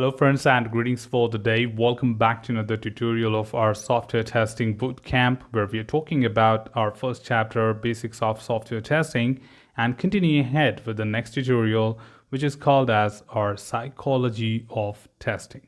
Hello friends and greetings for the day. Welcome back to another tutorial of our software testing bootcamp where we are talking about our first chapter, basics of software testing, and continuing ahead with the next tutorial, which is called as our psychology of testing.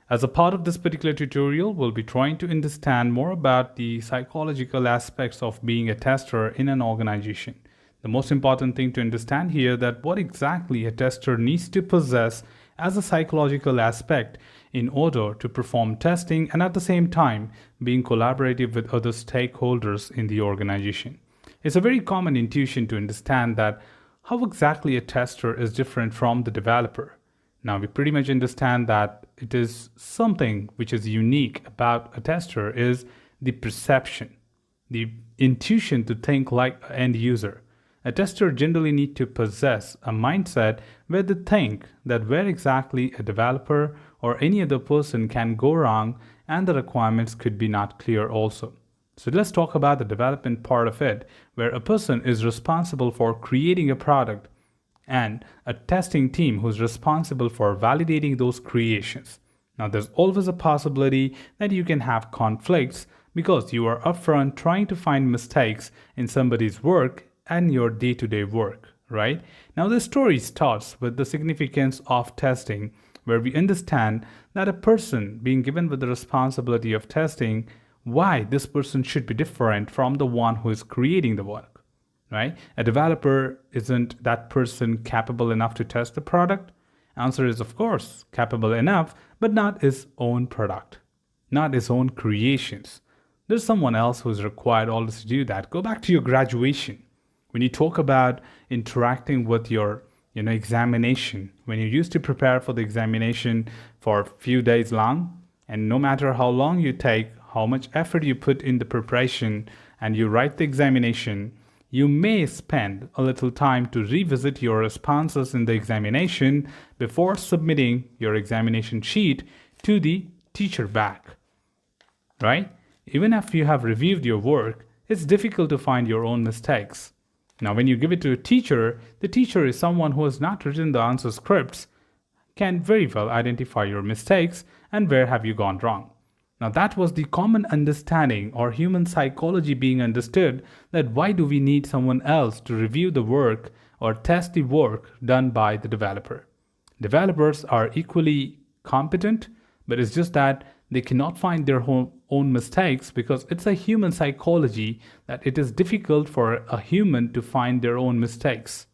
As a part of this particular tutorial, we'll be trying to understand more about the psychological aspects of being a tester in an organization. The most important thing to understand here that what exactly a tester needs to possess as a psychological aspect in order to perform testing and at the same time being collaborative with other stakeholders in the organization. It's a very common intuition to understand that how exactly a tester is different from the developer. Now we pretty much understand that it is something which is unique about a tester is the perception, the intuition to think like an end user. A tester generally needs to possess a mindset where they think that where exactly a developer or any other person can go wrong and the requirements could be not clear also. So let's talk about the development part of it, where a person is responsible for creating a product and a testing team who's responsible for validating those creations. Now there's always a possibility that you can have conflicts because you are upfront trying to find mistakes in somebody's work and your day-to-day work, right? Now the story starts with the significance of testing, where we understand that a person being given with the responsibility of testing, why this person should be different from the one who is creating the work, right? A developer, isn't that person capable enough to test the product? Answer is of course capable enough, but not his own product, not his own creations. There's someone else who's required always to do that. Go back to your graduation. When you talk about interacting with your examination, when you used to prepare for the examination for a few days long, and no matter how long you take, how much effort you put in the preparation, and you write the examination, you may spend a little time to revisit your responses in the examination before submitting your examination sheet to the teacher back, right? Even if you have reviewed your work, it's difficult to find your own mistakes. Now, when you give it to a teacher, the teacher is someone who has not written the answer scripts, can very well identify your mistakes and where have you gone wrong. Now, that was the common understanding or human psychology being understood that why do we need someone else to review the work or test the work done by the developer. Developers are equally competent, but it's just that they cannot find their own mistakes because it's a human psychology that it is difficult for a human to find their own mistakes,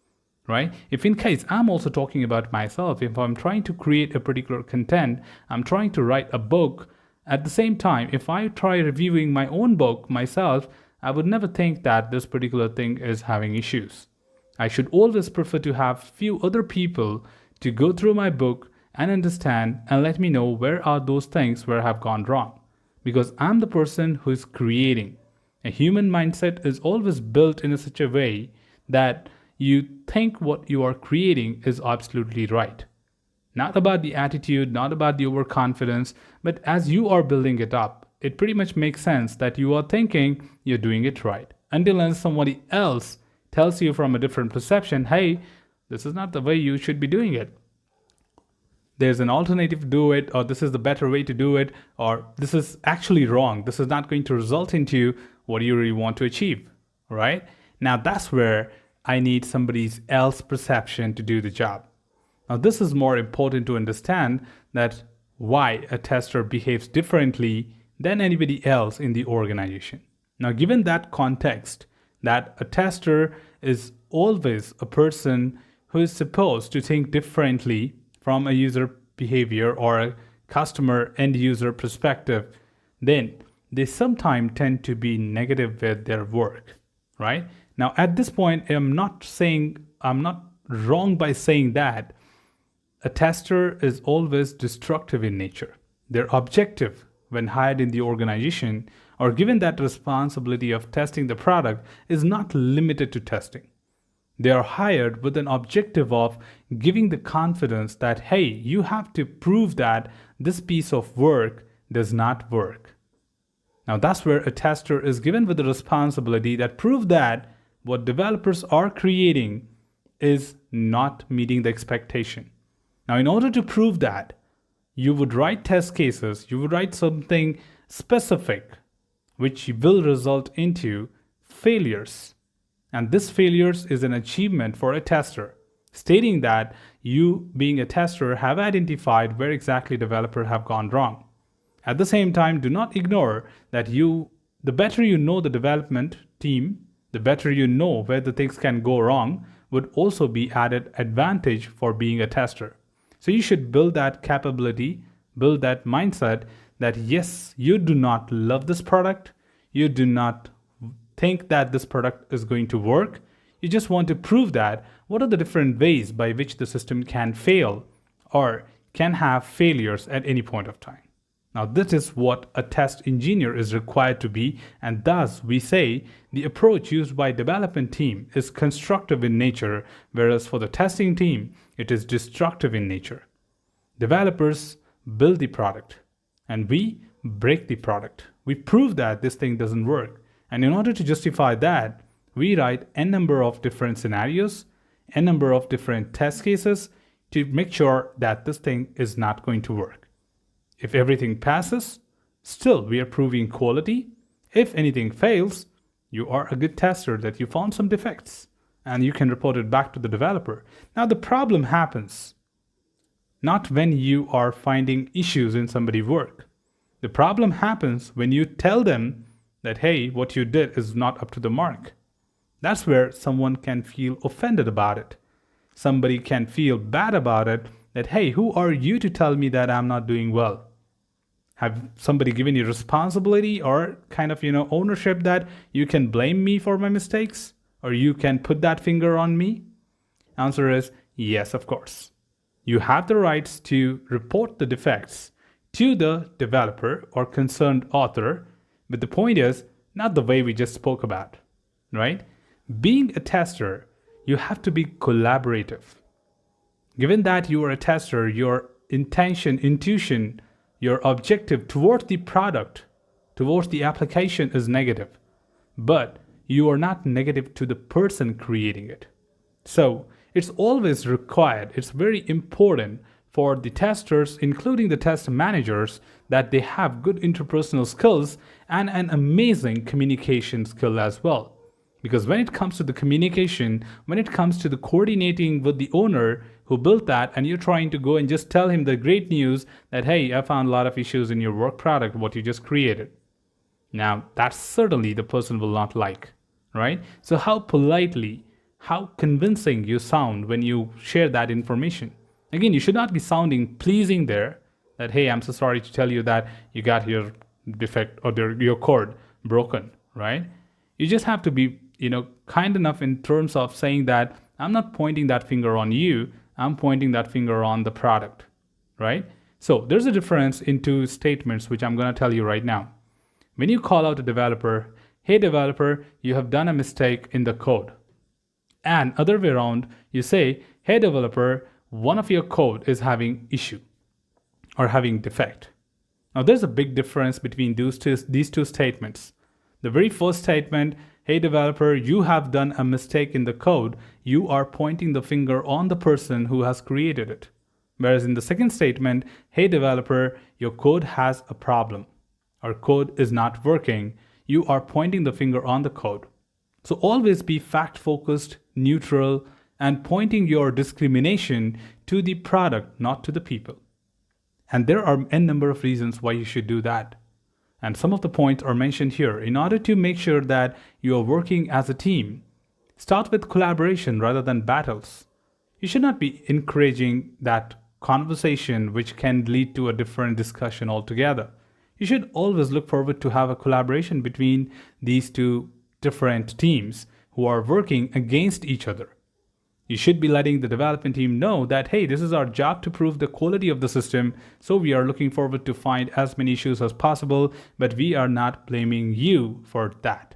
right? If in case I'm also talking about myself, if I'm trying to create a particular content, I'm trying to write a book, at the same time, if I try reviewing my own book myself, I would never think that this particular thing is having issues. I should always prefer to have few other people to go through my book and understand and let me know where are those things where I have gone wrong. Because I'm the person who is creating. A human mindset is always built in such a way that you think what you are creating is absolutely right. Not about the attitude, not about the overconfidence, but as you are building it up, it pretty much makes sense that you are thinking you're doing it right. Until somebody else tells you from a different perception, hey, this is not the way you should be doing it. There's an alternative to do it, or this is the better way to do it, or this is actually wrong. This is not going to result into what you really want to achieve, right? Now that's where I need somebody else's perception to do the job. Now this is more important to understand that why a tester behaves differently than anybody else in the organization. Now given that context, that a tester is always a person who is supposed to think differently from a user behavior or a customer end user perspective, then they sometimes tend to be negative with their work, right? Now at this point, I'm not wrong by saying that a tester is always destructive in nature. Their objective when hired in the organization or given that responsibility of testing the product is not limited to testing. They are hired with an objective of giving the confidence that, hey, you have to prove that this piece of work does not work. Now that's where a tester is given with the responsibility that prove that what developers are creating is not meeting the expectation. Now in order to prove that, you would write test cases, you would write something specific, which will result into failures. And this failures is an achievement for a tester, stating that you, being a tester, have identified where exactly developer have gone wrong. At the same time, do not ignore that the better you know the development team, the better you know where the things can go wrong, would also be added advantage for being a tester. So you should build that capability, build that mindset that yes, you do not love this product, you do not think that this product is going to work. You just want to prove that what are the different ways by which the system can fail or can have failures at any point of time. Now, this is what a test engineer is required to be, and thus we say the approach used by development team is constructive in nature, whereas for the testing team, it is destructive in nature. Developers build the product, and we break the product. We prove that this thing doesn't work. And in order to justify that, we write n number of different scenarios, n number of different test cases to make sure that this thing is not going to work. If everything passes, still we are proving quality. If anything fails, you are a good tester that you found some defects and you can report it back to the developer. Now the problem happens not when you are finding issues in somebody's work. The problem happens when you tell them that, hey, what you did is not up to the mark. That's where someone can feel offended about it. Somebody can feel bad about it, that, hey, who are you to tell me that I'm not doing well? Have somebody given you responsibility or kind of, ownership that you can blame me for my mistakes? Or you can put that finger on me? Answer is yes, of course. You have the rights to report the defects to the developer or concerned author, but the point is not the way we just spoke about, right? Being a tester, you have to be collaborative. Given that you are a tester, your intuition, your objective towards the product, towards the application is negative, but you are not negative to the person creating it. So it's always required, it's very important for the testers, including the test managers, that they have good interpersonal skills and an amazing communication skill as well. Because when it comes to the communication, when it comes to the coordinating with the owner who built that, and you're trying to go and just tell him the great news that, hey, I found a lot of issues in your work product, what you just created. Now, that certainly the person will not like, right? So how politely, how convincing you sound when you share that information. Again, you should not be sounding pleasing there that, hey, I'm so sorry to tell you that you got your defect or your code broken, right? You just have to be, kind enough in terms of saying that I'm not pointing that finger on you, I'm pointing that finger on the product, right? So there's a difference in two statements, which I'm going to tell you right now. When you call out a developer, hey developer, you have done a mistake in the code. And other way around, you say, hey developer, one of your code is having issue or having defect. Now there's a big difference between these two statements. The very first statement, hey developer, you have done a mistake in the code, you are pointing the finger on the person who has created it. Whereas in the second statement, hey developer, your code has a problem, or code is not working, you are pointing the finger on the code. So always be fact-focused, neutral, and pointing your discrimination to the product, not to the people. And there are n number of reasons why you should do that. And some of the points are mentioned here. In order to make sure that you are working as a team, start with collaboration rather than battles. You should not be encouraging that conversation which can lead to a different discussion altogether. You should always look forward to have a collaboration between these two different teams who are working against each other. You should be letting the development team know that, hey, this is our job to prove the quality of the system, so we are looking forward to find as many issues as possible, but we are not blaming you for that.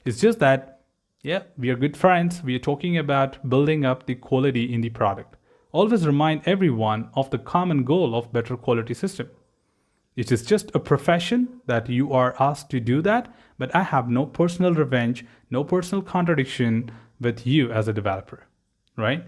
It's just that, yeah, we are good friends. We are talking about building up the quality in the product. Always remind everyone of the common goal of better quality system. It is just a profession that you are asked to do that, but I have no personal revenge, no personal contradiction with you as a developer. Right?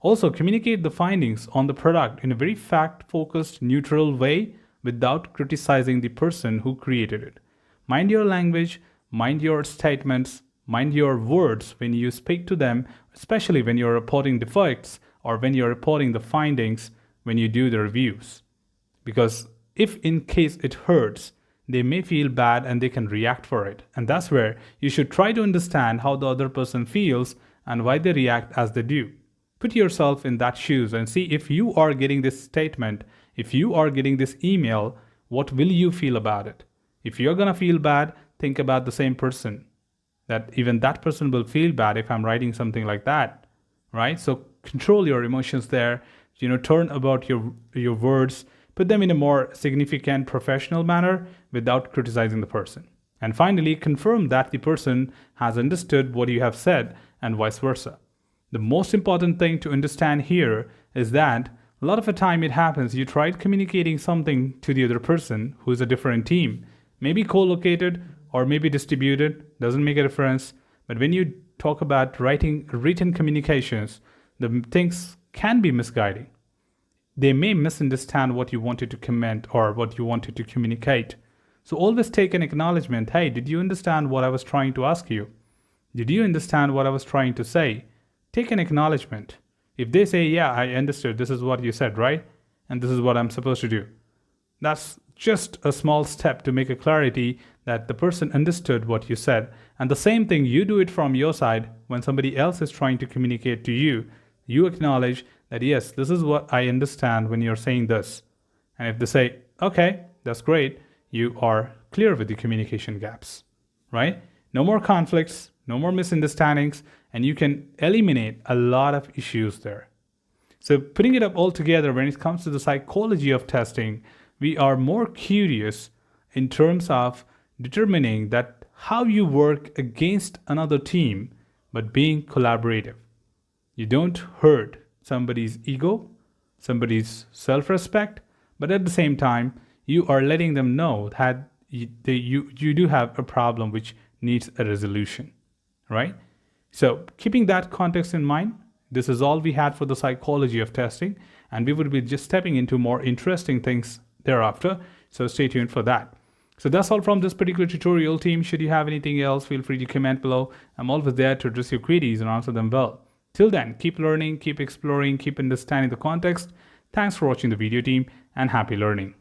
Also, communicate the findings on the product in a very fact-focused, neutral way without criticizing the person who created it. Mind your language, mind your statements, mind your words when you speak to them, especially when you're reporting defects or when you're reporting the findings when you do the reviews. Because if in case it hurts, they may feel bad and they can react for it. And that's where you should try to understand how the other person feels and why they react as they do. Put yourself in that shoes and see if you are getting this statement, if you are getting this email, what will you feel about it? If you're going to feel bad, think about the same person. That even that person will feel bad if I'm writing something like that, right? So control your emotions there. Turn about your words, put them in a more significant professional manner without criticizing the person. And finally, confirm that the person has understood what you have said and vice versa. The most important thing to understand here is that a lot of the time it happens you tried communicating something to the other person who is a different team, maybe co-located or maybe distributed, doesn't make a difference. But when you talk about writing written communications, the things can be misguiding. They may misunderstand what you wanted to comment or what you wanted to communicate. So always take an acknowledgement. Hey, did you understand what I was trying to ask you? Did you understand what I was trying to say? Take an acknowledgement. If they say, yeah, I understood, this is what you said, right? And this is what I'm supposed to do. That's just a small step to make a clarity that the person understood what you said. And the same thing, you do it from your side when somebody else is trying to communicate to you. You acknowledge that, yes, this is what I understand when you're saying this. And if they say, okay, that's great, you are clear with the communication gaps, right? No more conflicts, no more misunderstandings, and you can eliminate a lot of issues there. So putting it up all together, when it comes to the psychology of testing, we are more curious in terms of determining that how you work against another team, but being collaborative. You don't hurt somebody's ego, somebody's self-respect, but at the same time, you are letting them know that you do have a problem which needs a resolution, right? So keeping that context in mind, this is all we had for the psychology of testing, and we would be just stepping into more interesting things thereafter. So stay tuned for that. So that's all from this particular tutorial, team. Should you have anything else, feel free to comment below. I'm always there to address your queries and answer them well. Till then, keep learning, keep exploring, keep understanding the context. Thanks for watching the video, team, and happy learning.